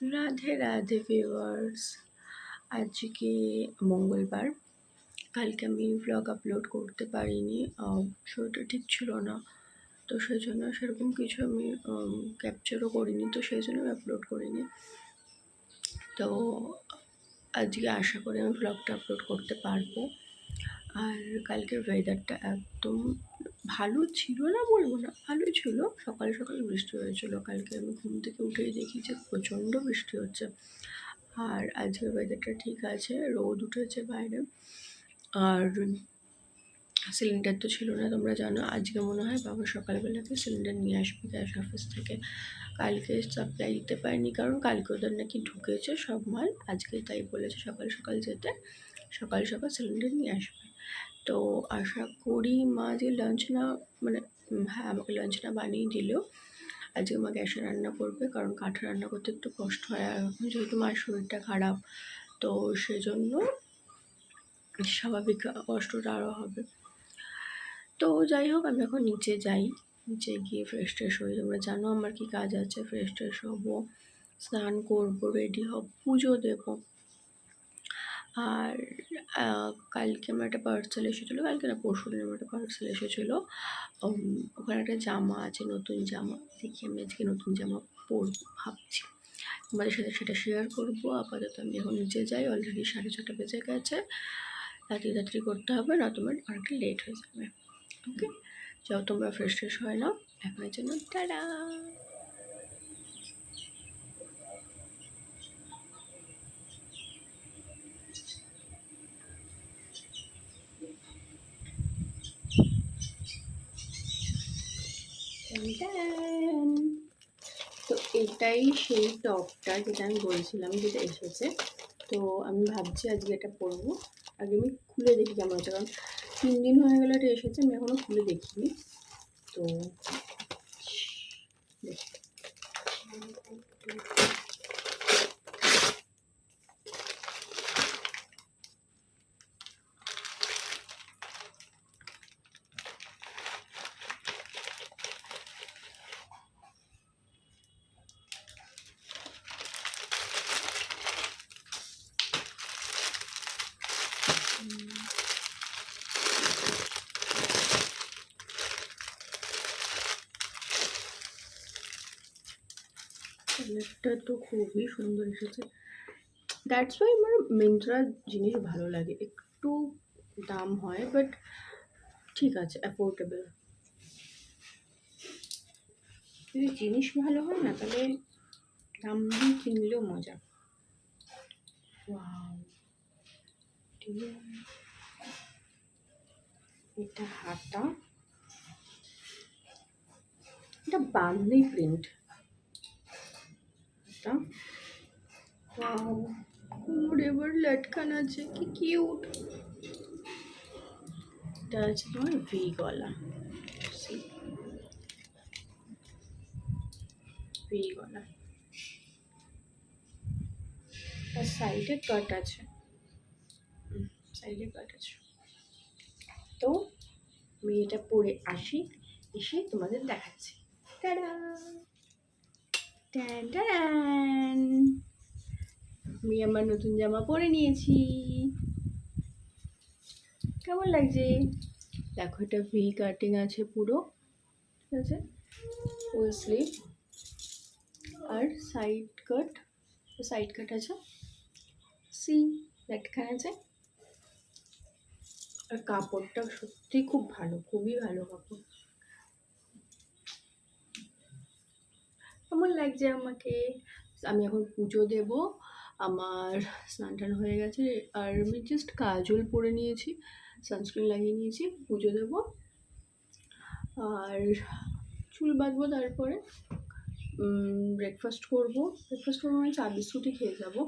Radhe Radhe viewers, আজকে মঙ্গলবার। কালকে আমি ভ্লগ আপলোড করতে পারিনি, শরীরটা ঠিক ছিল না, তো সেই জন্য সেরকম কিছু আমি ক্যাপচারও করিনি, তো সেই জন্য আমি আপলোড করিনি। তো আজকে আশা করি আমি ভ্লগটা আপলোড করতে পারবো। আর কালকের ওয়েদারটা একদম ভালো ছিল না, বলবো না, ভালোই ছিল। সকালে সকালে বৃষ্টি হয়েছিল, কালকে আমি ঘুম থেকে উঠেই দেখি যে প্রচণ্ড বৃষ্টি হচ্ছে। আর আজকে ওয়েদারটা ঠিক আছে, রোদ উঠেছে বাইরে। আর সিলিন্ডার তো ছিল না, তোমরা জানো। আজকে মনে হয় বাবা সকালবেলাতে সিলিন্ডার নিয়ে আসবে গ্যাস অফিস থেকে। কালকে সাপ্লাই দিতে পারেনি, কারণ কালকে ওদের নাকি ঢুকেছে সব মাল। আজকে তাই বলেছে সকাল সকাল যেতে, সকাল সকাল সিলিন্ডার নিয়ে আসবে। তো আশা করি মা যে লাঞ্চ না, মানে হ্যাঁ, আমাকে লাঞ্চ না বানিয়ে দিলেও আজকে মা গ্যাসে রান্না করবে, কারণ কাঠে রান্না করতে একটু কষ্ট হয়। আর এখন যেহেতু মার শরীরটা খারাপ, তো সেজন্য স্বাভাবিক কষ্টটা আরও হবে। তো যাই হোক, আমি এখন নিচে যাই, নিচে গিয়ে ফ্রেশ ট্রেশ হই। তোমরা জানো আমার কি কাজ আছে, ফ্রেশ ট্রেশ হবো, স্নান করবো, রেডি হব, পুজো দেবো। আর কালকে আমার একটা পার্সেল এসেছিলো, কালকে না পরশু দিন আমার একটা পার্সেল এসেছিলো। ওখানে একটা জামা আছে, নতুন জামা। দেখি আমি আজকে নতুন জামা পরবো ভাবছি, তোমাদের সাথে সেটা শেয়ার করবো। আপাতত আমি এখন নিচে যাই, অলরেডি 6:30 বেজে গেছে। তাড়াতাড়ি করতে হবে, না তোমার অনেকটা লেট হয়ে যাবে। ওকে, যাও তোমরা ফ্রেশ ট্রেশ হয় নাও এখনের জন্য, টাটা। তো এটাই সেই টপটা যেটা আমি বলছিলাম, যেটা এসেছে। তো আমি ভাবছি আজকে এটা পরবো। আগে আমি খুলে দেখি কেমন হচ্ছে, কারণ 3 দিন হয়ে গেলে এটা এসেছে, আমি এখনও খুলে দেখিনি। তো দেখি। কালারটা তো খুবই সুন্দর এসেছে। দ্যাটস ওয়াই আমার মিন্ত্রা জিনিস ভালো লাগে, একটু দাম হয় বাট ঠিক আছে, অ্যাফোর্ডেবল। যদি জিনিস ভালো হয় না, তাহলে দাম দিয়ে কিনলেও মজা। ওয়াও, এটা হাতা, এটা বান্ধনি প্রিন্ট। এটা ওয়াও, কোমরে এবার লটকান আছে, কি কিউট। এটা আছে তোমার ভি গলা, ভি গলা। তার সাইডে কাট আছে, সাইডে কাট আছে। তো আমি এটা পরে আসি, এসে তোমাদের দেখাচ্ছি। টাটা, ট্যান ট্যান, আমি আমার নতুন জামা পরে নিয়েছি। কেমন লাগছে দেখো, এটা ভি কাটিং আছে পুরো, ঠিক আছে, ফুল স্লিভ। আর সাইড কাট আছে, সি লেটখান আছে। আর কাপড়টা সত্যি খুব ভালো, খুবই ভালো কাপড়। কেমন লাগছে আমাকে? আমি এখন পুজো দেব, আমার স্নান টান হয়ে গেছে। আর আমি জাস্ট কাজল পরে নিয়েছি, সানস্ক্রিন লাগিয়ে নিয়েছি, পুজো দেব আর চুল বাঁধবো। তারপরে ব্রেকফাস্ট করবো মানে চা বিস্কুটই খেয়ে যাবো।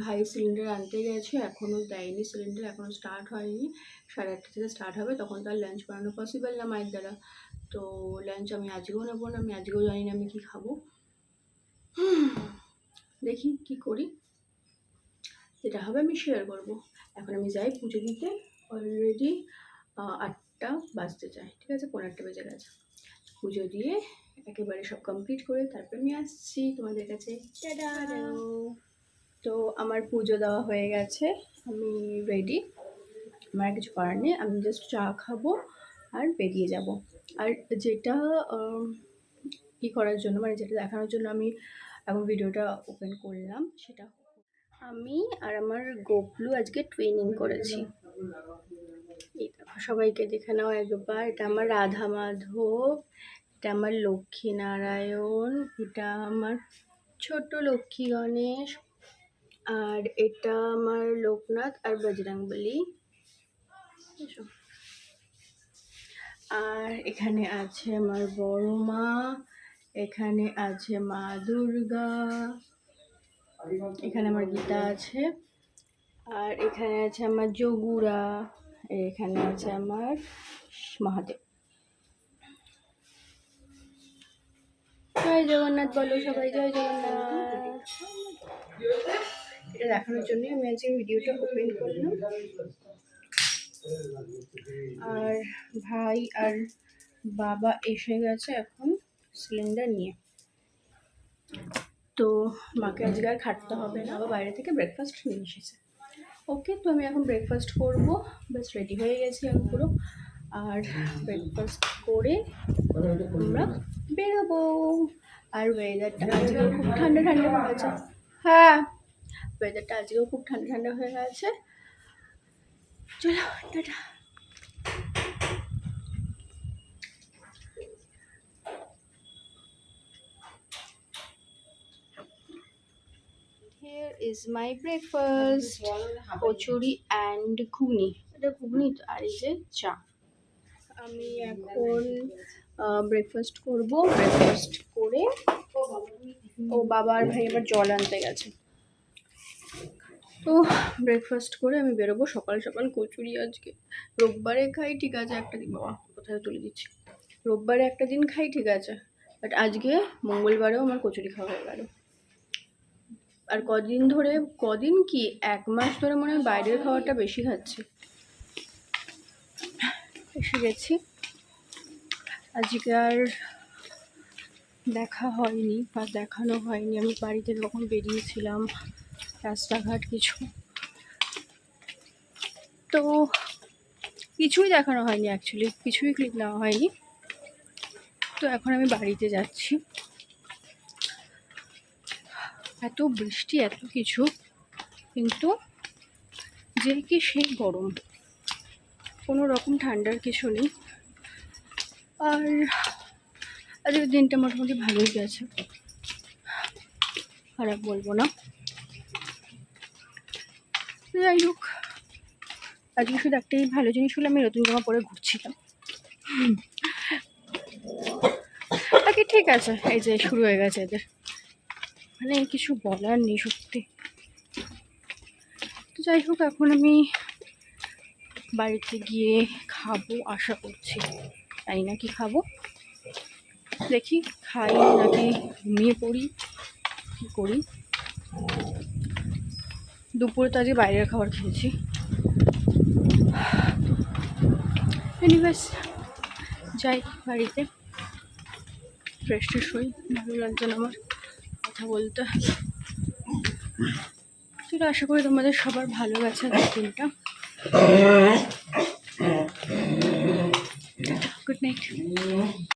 ভাই সিলিন্ডার আনতে গেছে, এখনও দেয়নি সিলিন্ডার, এখনও স্টার্ট হয়নি। 8:30 থেকে স্টার্ট হবে, তখন তার লাঞ্চ বানানো পসিবল না মায়ের দ্বারা। তো লাঞ্চ আমি আজকেও নেবো না, আমি আজকেও জানি না আমি কী খাবো। দেখি কি করি, যেটা হবে আমি শেয়ার করবো। এখন আমি যাই পুজো দিতে, অলরেডি 8টা বাজতে চাই, ঠিক আছে, 8:15 বেজে গেছে। পুজো দিয়ে একেবারে সব কমপ্লিট করে তারপর আমি আসছি তোমাদের কাছে। টাটা। তো আমার পুজো দেওয়া হয়ে গেছে, আমি রেডি, আমার কিছু করার নেই, আমি জাস্ট চা খাবো আর বেরিয়ে যাব। আর যেটা কী করার জন্য, মানে যেটা দেখানোর জন্য আমি এখন ভিডিওটা ওপেন করলাম, সেটা আমি আর আমার গোপলু আজকে টুইনিং করেছি। এই দেখো, সবাইকে দেখে নাও একবার। এটা আমার রাধা মাধব, এটা আমার লক্ষ্মী নারায়ণ, এটা আমার ছোট লক্ষ্মী গণেশ, আর এটা আমার লোকনাথ আর বজরংবলী। আর এখানে আছে আমার বড় মা, এখানে আছে মা দুর্গা, এখানে আমার গীতা আছে, আর এখানে আছে আমার যোগুরা, এখানে আছে আমার মহাদেব। জয় জগন্নাথ বলো সবাই, জয় জগন্নাথ। এটা দেখানোর জন্য আমি আজকে ভিডিওটা ওপেন করলাম। আর ভাই আর বাবা এসে গেছে এখন সিলিন্ডার নিয়ে, তো মাকে আজকে আর খাটতে হবে না, আবার বাইরে থেকে ব্রেকফাস্ট নিয়ে এসেছে। ওকে, তো আমি এখন ব্রেকফাস্ট করবো, বেশ রেডি হয়ে গেছি আমি পুরো। আর ব্রেকফাস্ট করে আমরা বেরোবো। আর ওয়েদারটা আজকেও খুব ঠান্ডা ঠান্ডা হয়ে গেছে। হ্যাঁ, ওয়েদারটা আজকেও খুব ঠান্ডা ঠান্ডা হয়ে গেছে। চলো টাটা। Here is my breakfast, kachori and ghugni. এটা ঘুগনি তো, আর এই যে চা। আমি এখন ব্রেকফাস্ট করব, ব্রেকফাস্ট করে ও বাবা আর ভাই আবার জল আনতে গেছে, তো ব্রেকফাস্ট করে আমি বেরোবো। সকাল সকাল কচুরি আজকে রোববারে খাই, ঠিক আছে একটা দিন, বাবা কোথায় তুলে দিচ্ছি, রোববারে একটা দিন খাই ঠিক আছে, বাট আজকে মঙ্গলবারেও আমার কচুরি খাওয়া হয়ে গেল। আর কদিন কি 1 মাস ধরে মনে হয় বাইরের খাওয়াটা বেশি খাচ্ছি। এসে গেছি, আজকে আর দেখা হয়নি বা দেখানো হয়নি, আমি বাড়িতে যখন বেরিয়েছিলাম রাস্তাঘাট কিছু, তো কিছুই দেখানো হয়নি, অ্যাকচুয়ালি কিছুই ক্লিপ নেওয়া হয়নি। তো এখন আমি বাড়িতে যাচ্ছি, এত বৃষ্টি এত কিছু, কিন্তু যে কি সেই গরম, কোনো রকম ঠান্ডার কিছু নেই। আর আজকের দিনটা মোটামুটি ভালোই গেছে, খারাপ বলবো না। যাই হোক, আজকে শুধু একটাই ভালো জিনিস হলো, আমি নতুন জামা পরে ঘুরছিলাম। বাকি ঠিক আছে, এই যে শুরু হয়ে গেছে এদের, মানে কিছু বলার নেই সত্যি। তো যাই হোক, এখন আমি বাড়িতে গিয়ে খাবো আশা করছি, তাই না কি খাবো দেখি, খাই নাকি ঘুমিয়ে পড়ি, কী করি। দুপুরে তো আজকে বাইরের খাবার খেয়েছি। এনিওয়েজ যাই বাড়িতে, ফ্রেশ ট্রেশ হই, ভালো লাগছে না আমার কথা বলতে। সেটা আশা করি তোমাদের সবার ভালো গেছে দিনটা। Good night.